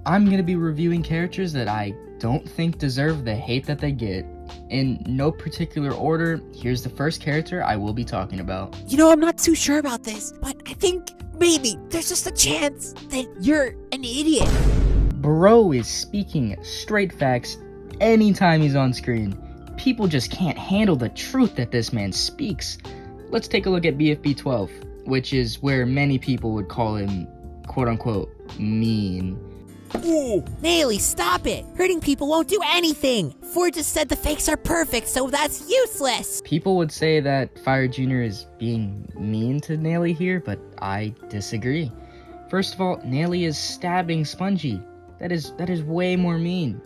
I'm going to be reviewing characters that I don't think deserve the hate that they get. In no particular order, here's the first character I will be talking about. You know, I'm not too sure about this, but I think maybe there's just a chance that you're an idiot. Bro is speaking straight facts anytime he's on screen. People just can't handle the truth that this man speaks. Let's take a look at BFB 12, which is where many people would call him quote-unquote mean. Ooh, Naily, stop it! Hurting people won't do anything! Ford just said the fakes are perfect, so that's useless! People would say that Fire Jr. is being mean to Naily here, but I disagree. First of all, Naily is stabbing Spongy. That is way more mean.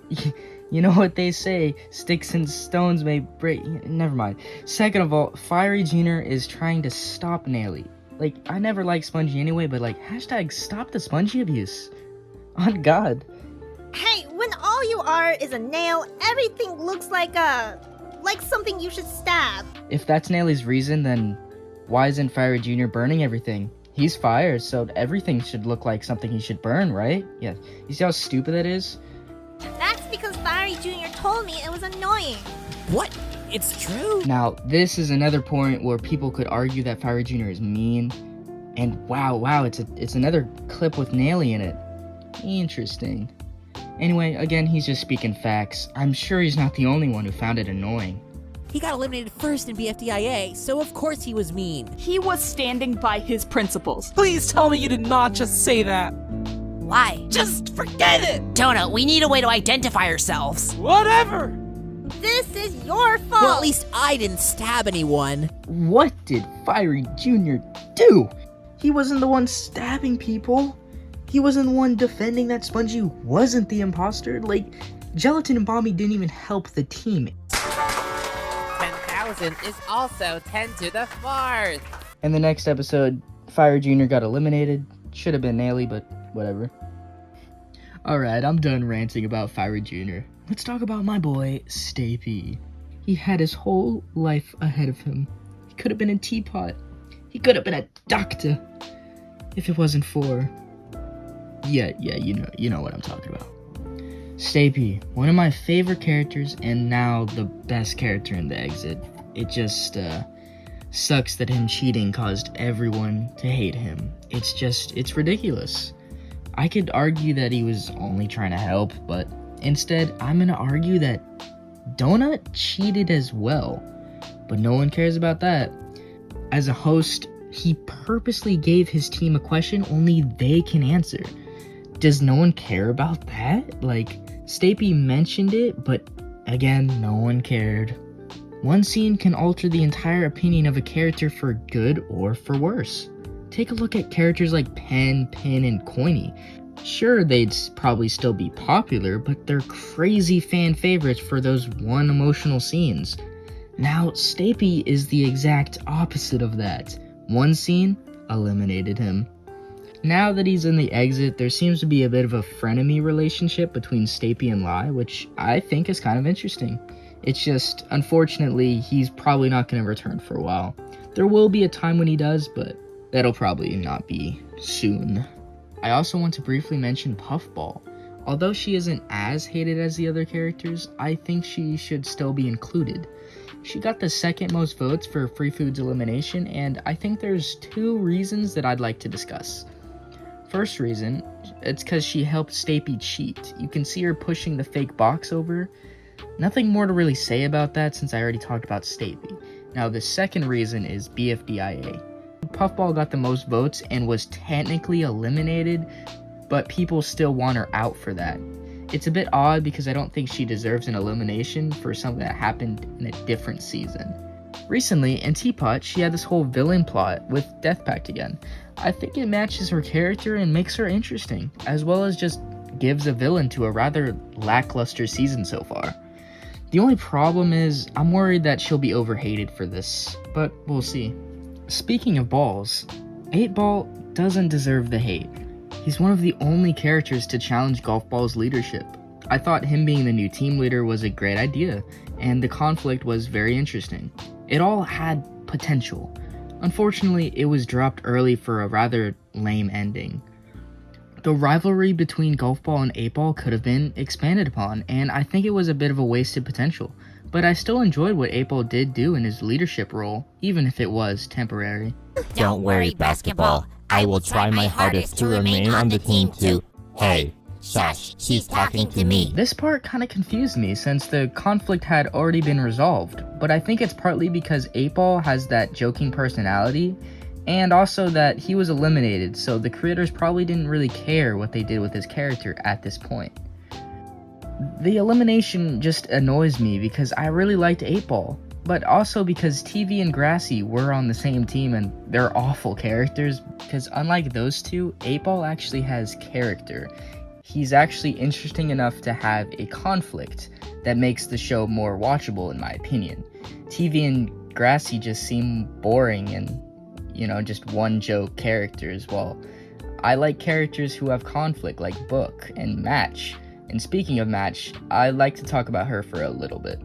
You know what they say, sticks and stones may break. Never mind. Second of all, Fiery Jr. is trying to stop Naily. Like, I never liked Spongy anyway, but like, hashtag stop the Spongy abuse. On God. Hey, when all you are is a nail, everything looks like something you should stab. If that's Naily's reason, then why isn't Fiery Jr. burning everything? He's fire, so everything should look like something he should burn, right? Yeah. You see how stupid that is? That's because Fiery Jr. told me it was annoying. What? It's true? Now, this is another point where people could argue that Fiery Jr. is mean. And wow, it's another clip with Naily in it. Interesting. Anyway, again, he's just speaking facts. I'm sure he's not the only one who found it annoying. He got eliminated first in BFDIA, so of course he was mean. He was standing by his principles. Please tell me you did not just say that. Why? Just forget it! Donut, we need a way to identify ourselves. Whatever! This is your fault! Well, at least I didn't stab anyone. What did Fiery Jr. do? He wasn't the one stabbing people. He wasn't the one defending that Spongy wasn't the imposter. Like, Gelatin and Bomby didn't even help the team. 10,000 is also 10 to the 4th. In the next episode, Fire Jr. got eliminated. Should have been Naily, but whatever. Alright, I'm done ranting about Fiery Jr. Let's talk about my boy, Stapy. He had his whole life ahead of him. He could have been a teapot. He could have been a doctor. If it wasn't for... Yeah, you know what I'm talking about. Stapy, one of my favorite characters, and now the best character in the exit. It just, sucks that him cheating caused everyone to hate him. It's ridiculous. I could argue that he was only trying to help, but instead, I'm gonna argue that Donut cheated as well. But no one cares about that. As a host, he purposely gave his team a question only they can answer. Does no one care about that? Like, Stapy mentioned it, but again, no one cared. One scene can alter the entire opinion of a character for good or for worse. Take a look at characters like Pen, Pin, and Coiny. Sure, they'd probably still be popular, but they're crazy fan favorites for those one emotional scenes. Now, Stapy is the exact opposite of that. One scene eliminated him. Now that he's in the exit, there seems to be a bit of a frenemy relationship between Stapy and Lai, which I think is kind of interesting. It's just, unfortunately, he's probably not going to return for a while. There will be a time when he does, but that'll probably not be soon. I also want to briefly mention Puffball. Although she isn't as hated as the other characters, I think she should still be included. She got the second most votes for Free Foods elimination, and I think there's two reasons that I'd like to discuss. First reason, it's because she helped Stapy cheat. You can see her pushing the fake box over. Nothing more to really say about that since I already talked about Stapy. Now the second reason is BFDIA. Puffball got the most votes and was technically eliminated, but people still want her out for that. It's a bit odd because I don't think she deserves an elimination for something that happened in a different season. Recently, in Teapot, she had this whole villain plot with Death Pact again. I think it matches her character and makes her interesting, as well as just gives a villain to a rather lackluster season so far. The only problem is, I'm worried that she'll be overhated for this, but we'll see. Speaking of balls, 8-Ball doesn't deserve the hate. He's one of the only characters to challenge Golf Ball's leadership. I thought him being the new team leader was a great idea, and the conflict was very interesting. It all had potential. Unfortunately, it was dropped early for a rather lame ending. The rivalry between Golf Ball and 8-Ball could have been expanded upon, and I think it was a bit of a wasted potential. But I still enjoyed what 8-Ball did do in his leadership role, even if it was temporary. Don't worry, Basketball. I will try my hardest to remain on the team too. Hey, shush, she's talking to me. This part kinda confused me since the conflict had already been resolved, but I think it's partly because 8-Ball has that joking personality, and also that he was eliminated, so the creators probably didn't really care what they did with his character at this point. The elimination just annoys me because I really liked 8-Ball, but also because TV and Grassy were on the same team and they're awful characters, because unlike those two, 8-Ball actually has character. He's actually interesting enough to have a conflict that makes the show more watchable in my opinion. TV and Grassy just seem boring and, just one joke characters, while I like characters who have conflict like Book and Match. And speaking of Match, I'd like to talk about her for a little bit.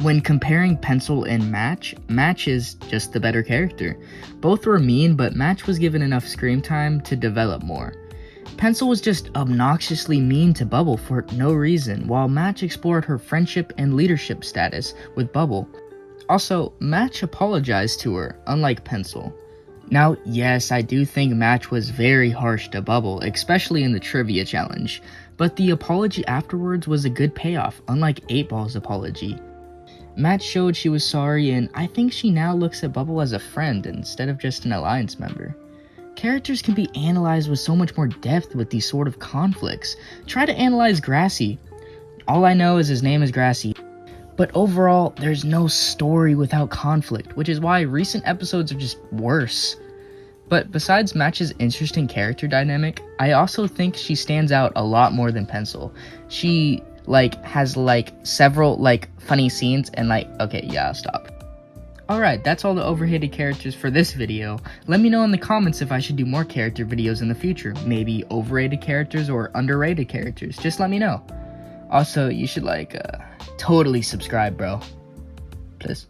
When comparing Pencil and Match, Match is just the better character. Both were mean, but Match was given enough screen time to develop more. Pencil was just obnoxiously mean to Bubble for no reason, while Match explored her friendship and leadership status with Bubble. Also, Match apologized to her, unlike Pencil. Now, yes, I do think Match was very harsh to Bubble, especially in the trivia challenge, but the apology afterwards was a good payoff, unlike 8-Ball's apology. Match showed she was sorry, and I think she now looks at Bubble as a friend instead of just an alliance member. Characters can be analyzed with so much more depth with these sort of conflicts. Try to analyze Grassy. All I know is his name is Grassy. But overall, there's no story without conflict, which is why recent episodes are just worse. But besides Match's interesting character dynamic, I also think she stands out a lot more than Pencil. She, has, several, funny scenes and, okay, yeah, I'll stop. Alright, that's all the overhated characters for this video. Let me know in the comments if I should do more character videos in the future. Maybe overrated characters or underrated characters. Just let me know. Also, you should, totally subscribe, bro. Please.